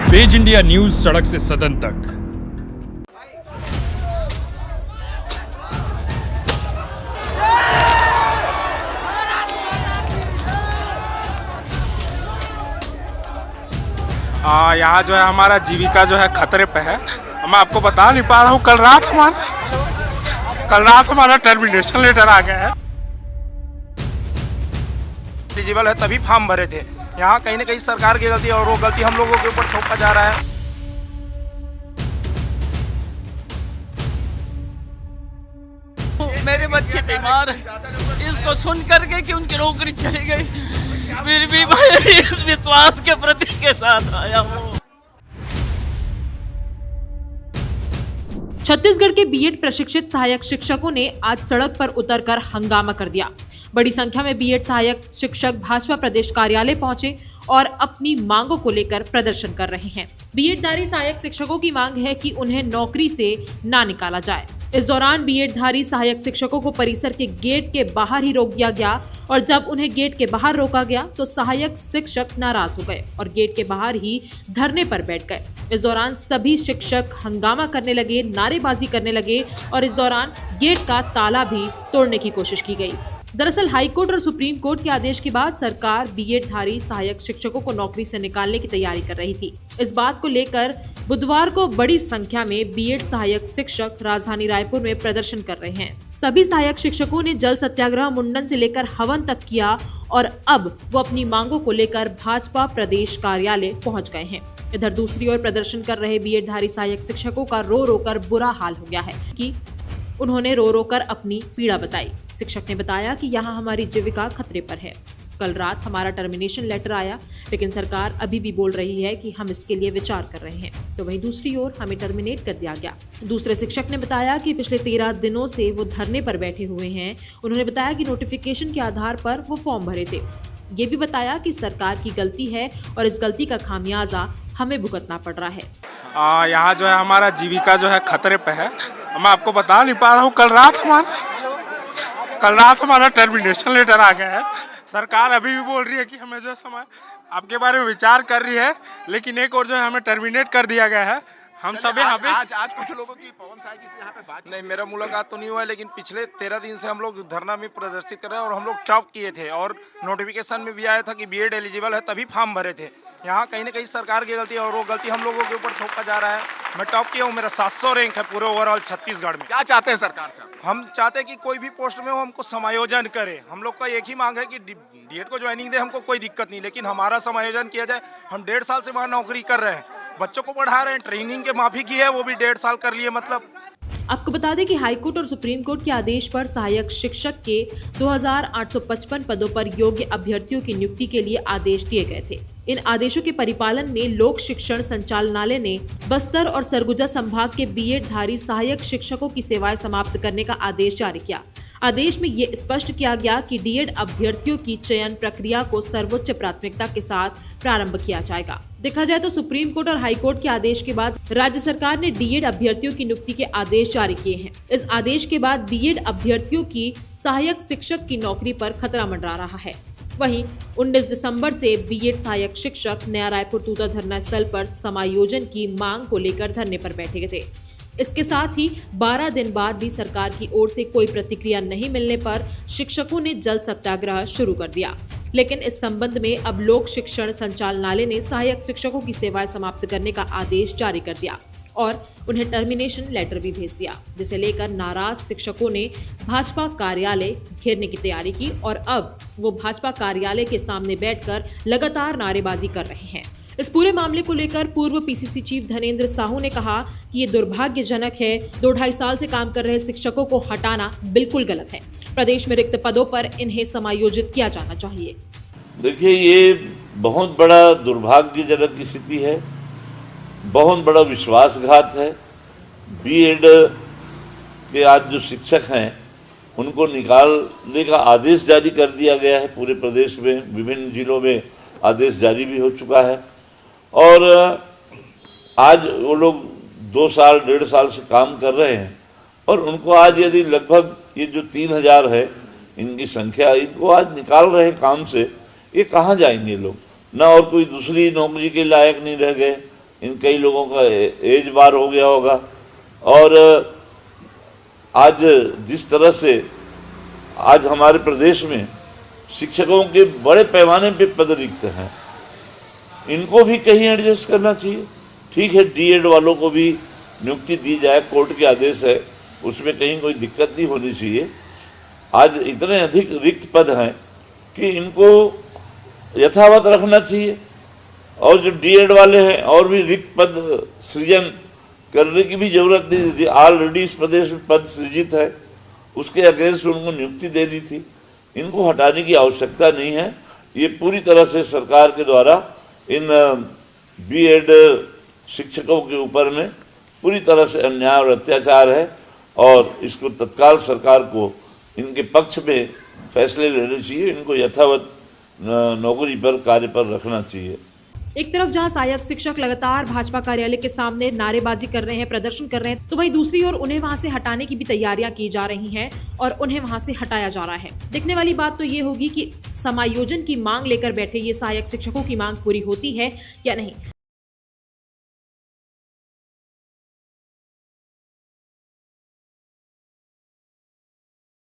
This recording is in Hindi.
पेज इंडिया न्यूज, सड़क से सदन तक। यहाँ जो है हमारा जीविका जो है खतरे पे है। मैं आपको बता नहीं पा रहा हूँ, कल रात हमारा टर्मिनेशन लेटर आ गया है। एलिजिबल है तभी फॉर्म भरे थे। यहाँ कहीं ना कहीं सरकार की गलती है और वो गलती हम लोगों के ऊपर थोपा जा रहा है। मेरे बच्चे बीमार हैं, इसको सुन करके कि उनकी नौकरी चली गई, फिर भी मैं इस विश्वास के प्रतीक के साथ आया हूँ। छत्तीसगढ़ के बीएड प्रशिक्षित सहायक शिक्षकों ने आज सड़क पर उतरकर हंगामा कर दिया। बड़ी संख्या में बीएड सहायक शिक्षक भाजपा प्रदेश कार्यालय पहुंचे और अपनी मांगों को लेकर प्रदर्शन कर रहे हैं। बीएडधारी सहायक शिक्षकों की मांग है कि उन्हें नौकरी से ना निकाला जाए। इस दौरान बीएडधारी सहायक शिक्षकों को परिसर के गेट के बाहर ही रोक दिया गया और जब उन्हें गेट के बाहर रोका गया तो सहायक शिक्षक नाराज हो गए और गेट के बाहर ही धरने पर बैठ गए। इस दौरान सभी शिक्षक हंगामा करने लगे, नारेबाजी करने लगे और इस दौरान गेट का ताला भी तोड़ने की कोशिश की गई। दरअसल हाईकोर्ट और सुप्रीम कोर्ट के आदेश के बाद सरकार बीएडधारी सहायक शिक्षकों को नौकरी से निकालने की तैयारी कर रही थी। इस बात को लेकर बुधवार को बड़ी संख्या में बीएड सहायक शिक्षक राजधानी रायपुर में प्रदर्शन कर रहे हैं। सभी सहायक शिक्षकों ने जल सत्याग्रह, मुंडन से लेकर हवन तक किया और अब वो अपनी मांगों को लेकर भाजपा प्रदेश कार्यालय पहुंच गए हैं। इधर दूसरी ओर प्रदर्शन कर रहे बीएडधारी सहायक शिक्षकों का रो रो कर बुरा हाल हो गया है कि उन्होंने रो रो कर अपनी पीड़ा बताई। शिक्षक ने बताया कि यहाँ हमारी जीविका खतरे पर है। कल रात हमारा टर्मिनेशन लेटर आया, लेकिन सरकार अभी भी बोल रही है कि हम इसके लिए विचार कर रहे हैं। तो वहीं दूसरी ओर हमें टर्मिनेट कर दिया गया। दूसरे शिक्षक ने बताया कि पिछले 13 दिनों से वो धरने पर बैठे हुए हैं। उन्होंने बताया कि नोटिफिकेशन के आधार पर वो फॉर्म भरे थे। ये भी बताया कि सरकार की गलती है और इस गलती का खामियाजा हमें भुगतना पड़ रहा है। यहाँ जो है हमारा जीविका जो है खतरे पे है। मैं आपको बता नहीं पा रहा हूँ, कल रात हमारा टर्मिनेशन लेटर आ गया है। सरकार अभी भी बोल रही है कि हमें जो है समय आपके बारे में विचार कर रही है, लेकिन एक और जो है हमें टर्मिनेट कर दिया गया है। हम सब यहाँ पे आज कुछ लोगों की पवन साय जी से यहाँ पे बात नहीं, मेरा मुलाकात तो नहीं हुआ है, लेकिन पिछले 13 दिन से हम लोग धरना में प्रदर्शित कर रहे हैं और हम लोग टॉप किए थे और नोटिफिकेशन में भी आया था कि बीएड एलिजिबल है तभी फॉर्म भरे थे। यहाँ कहीं ना कहीं सरकार की गलती है और वो गलती हम लोगों के ऊपर थोपा जा रहा है। मैं टॉप किया हूँ, मेरा 700 रैंक है पूरे ओवरऑल छत्तीसगढ़ में। क्या चाहते हैं सरकार से? हम चाहते हैं कि कोई भी पोस्ट में हो हमको समायोजन करे। हम लोग का एक ही मांग है कि डीएड को ज्वाइनिंग दे, हमको कोई दिक्कत नहीं, लेकिन हमारा समायोजन किया जाए। हम 1.5 साल से वहाँ नौकरी कर रहे हैं, बच्चों को पढ़ा रहे हैं, ट्रेनिंग के माफी की है, वो भी 1.5 साल कर लिए। मतलब आपको बता दें कि हाईकोर्ट और सुप्रीम कोर्ट के आदेश पर सहायक शिक्षक के 2855 पदों पर योग्य अभ्यर्थियों की नियुक्ति के लिए आदेश दिए गए थे। इन आदेशों के परिपालन में लोक शिक्षण संचालनालय ने बस्तर और सरगुजा संभाग के बीएडधारी सहायक शिक्षकों की सेवाएं समाप्त करने का आदेश जारी किया। आदेश में ये स्पष्ट किया गया कि डीएड अभ्यर्थियों की चयन प्रक्रिया को सर्वोच्च प्राथमिकता के साथ प्रारंभ किया जाएगा। देखा जाए तो सुप्रीम कोर्ट और हाई कोर्ट के आदेश के बाद राज्य सरकार ने डीएड अभ्यर्थियों की नियुक्ति के आदेश जारी किए हैं। इस आदेश के बाद बीएड अभ्यर्थियों की सहायक शिक्षक की नौकरी पर खतरा मंडरा रहा है। वहीं 19 दिसंबर से बीएड सहायक शिक्षक नया रायपुर तूता धरना स्थल पर समायोजन की मांग को लेकर धरने पर बैठे थे। इसके साथ ही 12 दिन बाद भी सरकार की ओर से कोई प्रतिक्रिया नहीं मिलने पर शिक्षकों ने जल सत्याग्रह शुरू कर दिया। लेकिन इस संबंध में अब लोक शिक्षण संचालनालय ने सहायक शिक्षकों की सेवाएं समाप्त करने का आदेश जारी कर दिया और उन्हें टर्मिनेशन लेटर भी भेज दिया, जिसे लेकर नाराज शिक्षकों ने भाजपा कार्यालय घेरने की तैयारी की और अब वो भाजपा कार्यालय के सामने बैठकर लगातार नारेबाजी कर रहे हैं। इस पूरे मामले को लेकर पूर्व पीसीसी चीफ धनेंद्र साहू ने कहा कि ये दुर्भाग्यजनक है। 2-2.5 साल से काम कर रहे शिक्षकों को हटाना बिल्कुल गलत है। प्रदेश में रिक्त पदों पर इन्हें समायोजित किया जाना चाहिए। देखिए, ये बहुत बड़ा दुर्भाग्यजनक स्थिति है, बहुत बड़ा विश्वासघात है। बीएड के आज जो शिक्षक हैं उनको निकालने का आदेश जारी कर दिया गया है। पूरे प्रदेश में विभिन्न जिलों में आदेश जारी भी हो चुका है और आज वो लोग 2 साल 1.5 साल से काम कर रहे हैं और उनको आज यदि लगभग ये जो 3000 है इनकी संख्या, इनको आज निकाल रहे हैं काम से, ये कहाँ जाएंगे लोग? ना और कोई दूसरी नौकरी के लायक नहीं रह गए, इन कई लोगों का एज बार हो गया होगा। और आज जिस तरह से आज हमारे प्रदेश में शिक्षकों के बड़े पैमाने पे पद रिक्त हैं, इनको भी कहीं एडजस्ट करना चाहिए। ठीक है, डीएड वालों को भी नियुक्ति दी जाए, कोर्ट के आदेश है, उसमें कहीं कोई दिक्कत नहीं होनी चाहिए। आज इतने अधिक रिक्त पद हैं कि इनको यथावत रखना चाहिए, और जो डीएड वाले हैं और भी रिक्त पद सृजन करने की भी जरूरत नहीं। ऑलरेडी इस प्रदेश में पद सृजित है, उसके अगेंस्ट उनको नियुक्ति देनी थी। इनको हटाने की आवश्यकता नहीं है। ये पूरी तरह से सरकार के द्वारा इन बीएड शिक्षकों के ऊपर में पूरी तरह से अन्याय और अत्याचार है, और इसको तत्काल सरकार को इनके पक्ष में फैसले लेने चाहिए। इनको यथावत नौकरी पर, कार्य पर रखना चाहिए। एक तरफ जहां सहायक शिक्षक लगातार भाजपा कार्यालय के सामने नारेबाजी कर रहे हैं, प्रदर्शन कर रहे हैं, तो वहीं दूसरी ओर उन्हें वहां से हटाने की भी तैयारियां की जा रही हैं और उन्हें वहां से हटाया जा रहा है। देखने वाली बात तो ये होगी कि समायोजन की मांग लेकर बैठे ये सहायक शिक्षकों की मांग पूरी होती है या नहीं।